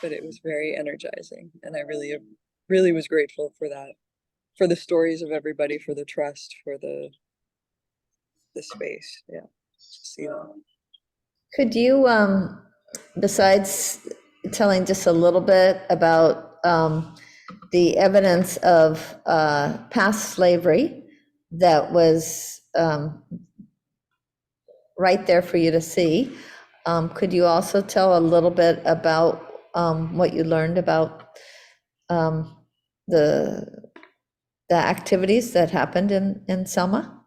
But it was very energizing. And I really was grateful for that, for the stories of everybody, for the trust, for the space. Yeah. See that. Could you, besides telling just a little bit about the evidence of past slavery that was right there for you to see, could you also tell a little bit about what you learned about the activities that happened in Selma,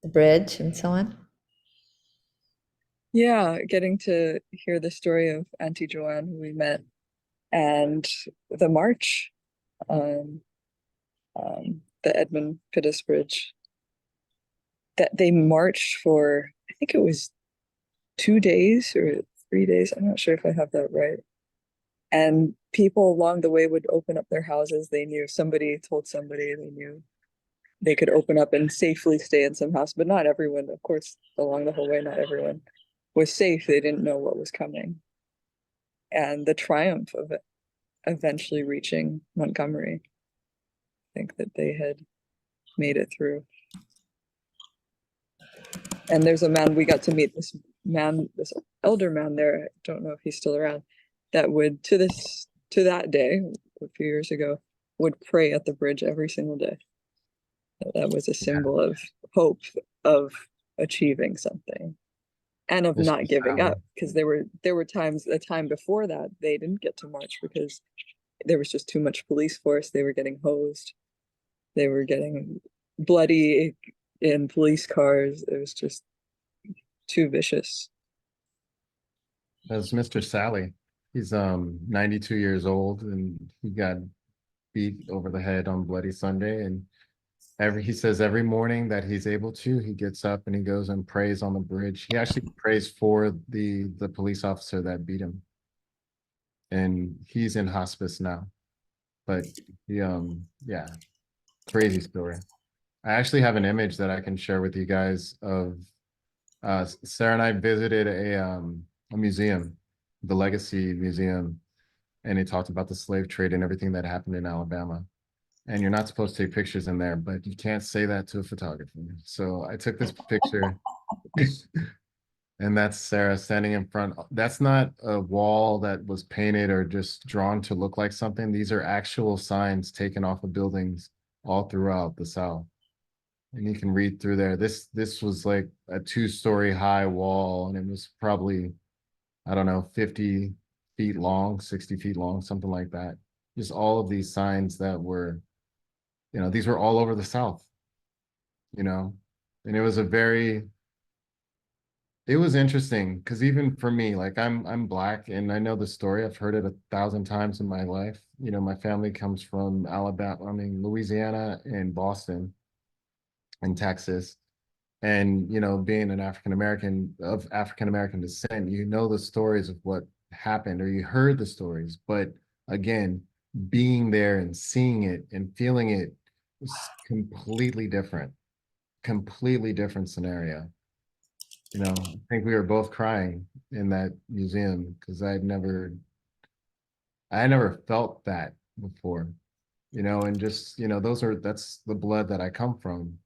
the bridge and so on? Yeah, getting to hear the story of Auntie Joanne, who we met, and the march on the Edmund Pettus Bridge. That they marched for, I think it was 2 days or 3 days. I'm not sure if I have that right. And people along the way would open up their houses. They knew somebody told somebody, they knew they could open up and safely stay in some house, but not everyone, of course, along the whole way, not everyone was safe. They didn't know what was coming. And the triumph of it eventually reaching Montgomery. I think that they had made it through. And there's a man, we got to meet this man, this elder man there, I don't know if he's still around, that would, to that day, a few years ago, would pray at the bridge every single day. That was a symbol of hope, of achieving something. and of Mr. not giving Sally. up, because there were times, a time before that they didn't get to march because there was just too much police force. They were getting hosed, they were getting bloody in police cars. It was just too vicious. That's Mr. Sally. He's 92 years old, and he got beat over the head on Bloody Sunday. And he says every morning that he's able to, he gets up and he goes and prays on the bridge. He actually prays for the police officer that beat him. And he's in hospice now. But he yeah, crazy story. I actually have an image that I can share with you guys of Sarah and I visited a museum, the Legacy Museum, and he talked about the slave trade and everything that happened in Alabama. And you're not supposed to take pictures in there, but you can't say that to a photographer. So I took this picture, and that's Sarah standing in front. That's not a wall that was painted or just drawn to look like something. These are actual signs taken off of buildings all throughout the South. And you can read through there. This was like a 2-story high wall, and it was probably, I don't know, 50 feet long, 60 feet long, something like that. Just all of these signs that were, these were all over the South, and it was it was interesting because even for me, like I'm Black and I know the story. I've heard it 1,000 times in my life. My family comes from Louisiana and Boston and Texas. And, being an African American of African American descent, the stories of what happened, or you heard the stories. But again, being there and seeing it and feeling it was completely different scenario. I think we were both crying in that museum because I never felt that before, and just, that's the blood that I come from.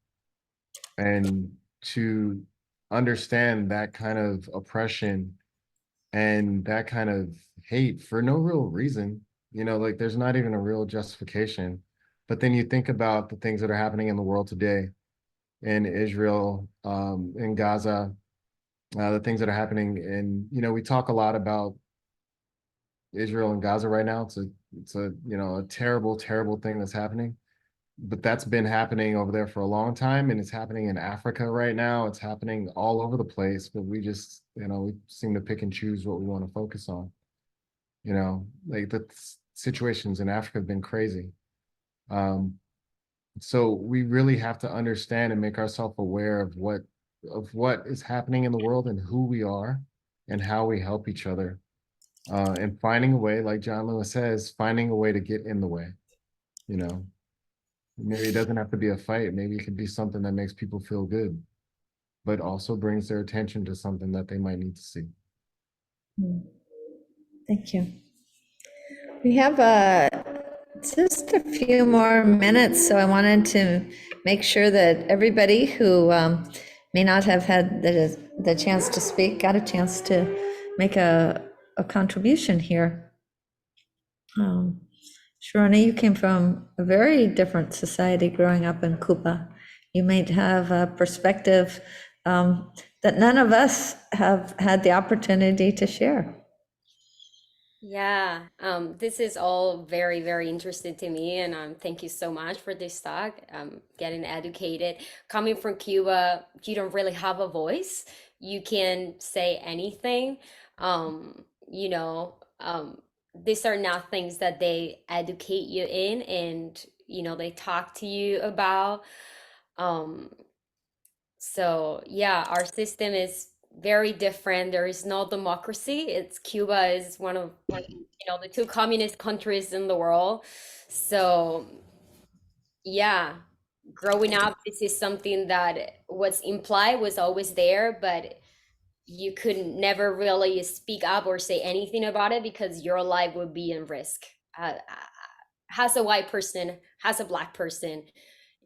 And to understand that kind of oppression and that kind of hate for no real reason, like there's not even a real justification. But then you think about the things that are happening in the world today, in Israel, in Gaza, the things that are happening. And, we talk a lot about Israel and Gaza right now. It's a terrible, terrible thing that's happening. But that's been happening over there for a long time, and it's happening in Africa right now. It's happening all over the place, but we just, we seem to pick and choose what we want to focus on. Like the situations in Africa have been crazy. So we really have to understand and make ourselves aware of what is happening in the world and who we are and how we help each other. And finding a way, like John Lewis says, finding a way to get in the way, Maybe it doesn't have to be a fight. Maybe it could be something that makes people feel good, but also brings their attention to something that they might need to see. Thank you. We have just a few more minutes, so I wanted to make sure that everybody who may not have had the chance to speak got a chance to make a contribution here. Sharona, you came from a very different society growing up in Cuba. You might have a perspective that none of us have had the opportunity to share. Yeah, this is all very, very interesting to me, and thank you so much for this talk. Getting educated. Coming from Cuba, you don't really have a voice. You can say anything. You know, these are not things that they educate you in, and they talk to you about. Um, so yeah, our system is very different. There is no democracy. It's Cuba is one of the two communist countries in the world. So yeah, growing up, this is something that was implied, was always there, but you could never really speak up or say anything about it because your life would be in risk. As a white person, as a Black person.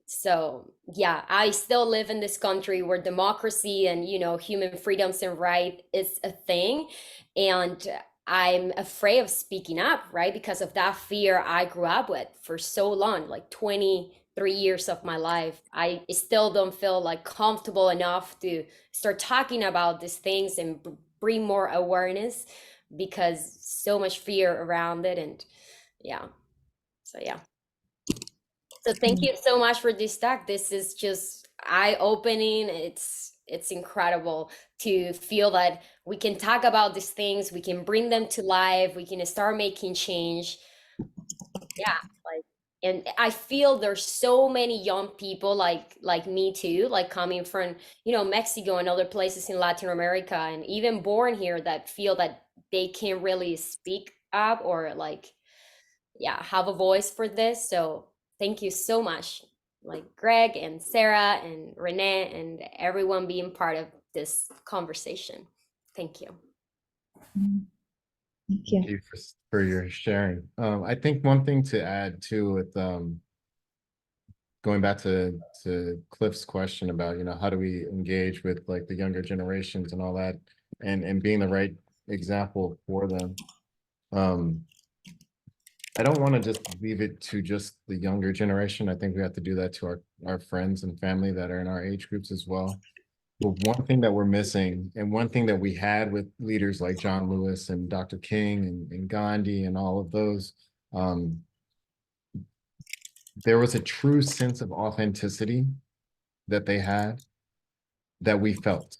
So yeah, I still live in this country where democracy and human freedoms and right is a thing, and I'm afraid of speaking up, right? Because of that fear I grew up with for so long, like 23 years of my life. I still don't feel like comfortable enough to start talking about these things and bring more awareness because so much fear around it. And yeah, so yeah. So thank you so much for this talk. This is just eye-opening. It's incredible to feel that we can talk about these things, we can bring them to life, we can start making change. Yeah, like, and I feel there's so many young people like me too, like coming from, you know, Mexico and other places in Latin America and even born here that feel that they can't really speak up or like, yeah, have a voice for this. So thank you so much, like Greg and Sarah and Renee and everyone being part of this conversation. Thank you. Thank you. Thank you for your sharing. I think one thing to add too with going back to Cliff's question about, you know, how do we engage with like the younger generations and all that, and being the right example for them. I don't want to just leave it to just the younger generation. I think we have to do that to our friends and family that are in our age groups as well. But one thing that we're missing, and one thing that we had with leaders like John Lewis and Dr. King and Gandhi and all of those, there was a true sense of authenticity that they had that we felt.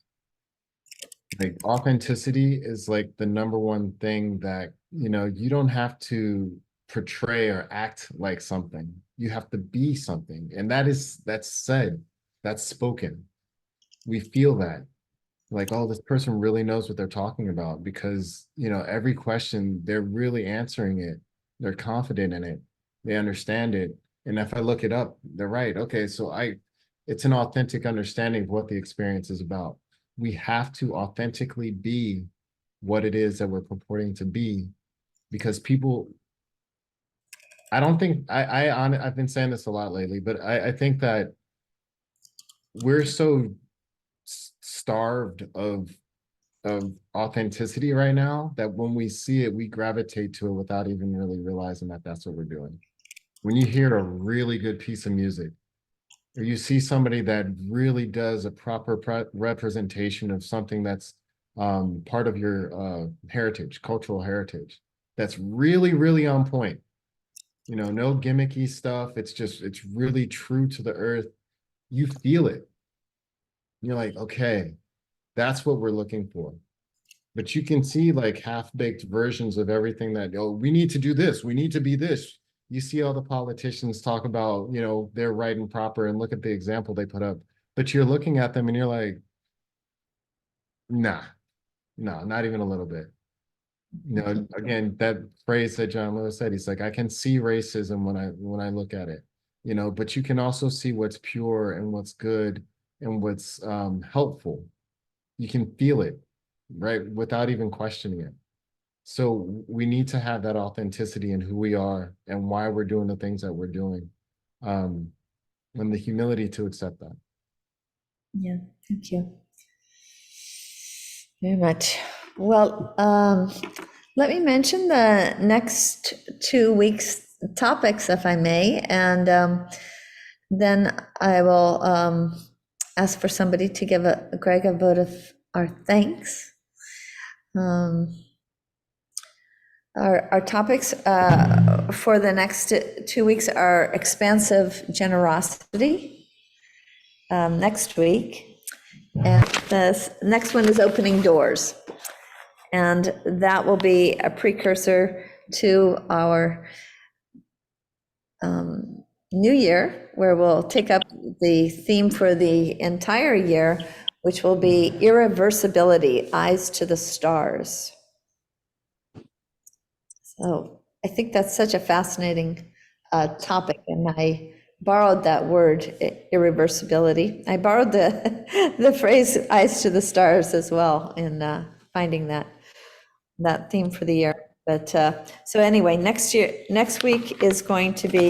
Like authenticity is like the number one thing that, you know, you don't have to portray or act like something. You have to be something. And that's said, that's spoken. We feel that. Like, oh, this person really knows what they're talking about because, you know, every question, they're really answering it. They're confident in it. They understand it. And if I look it up, they're right. Okay, so it's an authentic understanding of what the experience is about. We have to authentically be what it is that we're purporting to be because people, I don't think, I've been saying this a lot lately, but I think that we're so starved of authenticity right now that when we see it, we gravitate to it without even really realizing that that's what we're doing. When you hear a really good piece of music, or you see somebody that really does a proper representation of something that's part of your heritage, cultural heritage, that's really, really on point. You know, no gimmicky stuff. It's really true to the earth. You feel it. You're like, okay, that's what we're looking for. But you can see like half-baked versions of everything that, oh, we need to do this, we need to be this. You see all the politicians talk about, you know, they're right and proper and look at the example they put up. But you're looking at them and you're like, nah, no, not even a little bit. You know, again, that phrase that John Lewis said, he's like, I can see racism when I look at it, you know, but you can also see what's pure and what's good and what's helpful. You can feel it, right? Without even questioning it. So we need to have that authenticity in who we are and why we're doing the things that we're doing. And the humility to accept that. Yeah, thank you very much. Well, let me mention the next 2 weeks' topics, if I may, and then I will ask for somebody to give Greg a vote of our thanks. Our topics for the next 2 weeks are expansive generosity next week. And the next one is opening doors. And that will be a precursor to our new year, where we'll take up the theme for the entire year, which will be irreversibility, eyes to the stars. So I think that's such a fascinating topic, and I borrowed that word, irreversibility. I borrowed the phrase eyes to the stars as well in finding that theme for the year. But so anyway, next week is going to be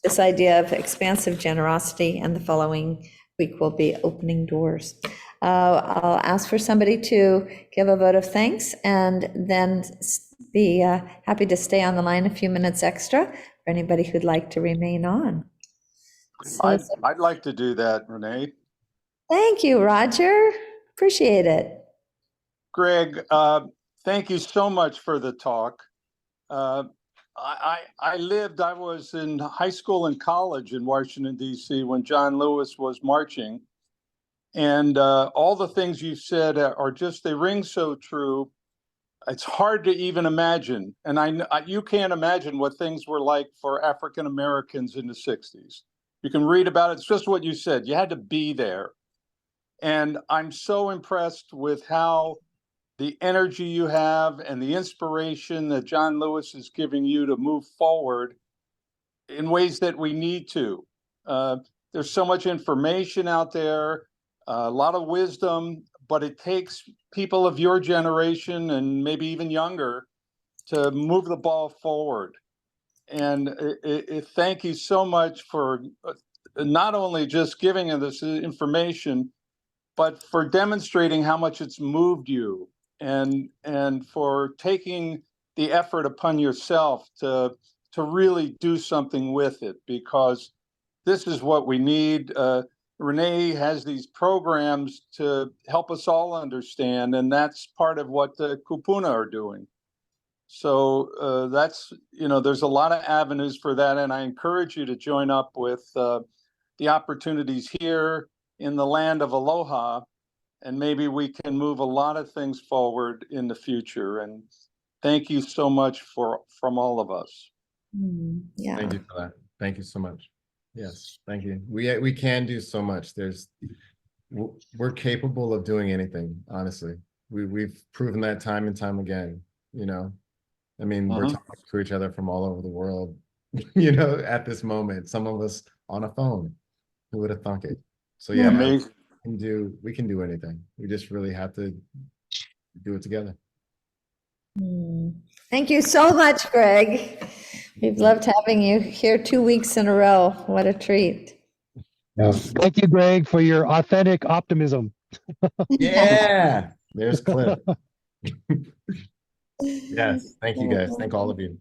this idea of expansive generosity, and the following week will be opening doors. I'll ask for somebody to give a vote of thanks and then be happy to stay on the line a few minutes extra for anybody who'd like to remain on. So, I'd like to do that, Renee. thank you, Roger. Appreciate it. Greg, thank you so much for the talk. I was in high school and college in Washington, D.C. when John Lewis was marching. And all the things you've said are just, they ring so true. It's hard to even imagine. And you can't imagine what things were like for African Americans in the 60s. You can read about it. It's just what you said. You had to be there. And I'm so impressed with how the energy you have and the inspiration that John Lewis is giving you to move forward in ways that we need to. There's so much information out there, a lot of wisdom, but it takes people of your generation and maybe even younger to move the ball forward. And thank you so much for not only just giving us this information, but for demonstrating how much it's moved you, and for taking the effort upon yourself to really do something with it, because this is what we need. Renee has these programs to help us all understand, and that's part of what the Kupuna are doing. So that's, there's a lot of avenues for that, and I encourage you to join up with the opportunities here in the land of Aloha, and maybe we can move a lot of things forward in the future. And thank you so much from all of us. Yeah. Thank you for that. Thank you so much. Yes, thank you. We can do so much. We're capable of doing anything, honestly. We've proven that time and time again, I mean, we're talking to each other from all over the world, at this moment, some of us on a phone. Who would have thunk it? So yeah, Amazing. we can do anything. We just really have to do it together. Thank you so much, Greg. We've loved having you here 2 weeks in a row. What a treat. Yeah. Thank you, Greg, for your authentic optimism. Yeah, there's Cliff. Yes, thank you guys. Thank all of you.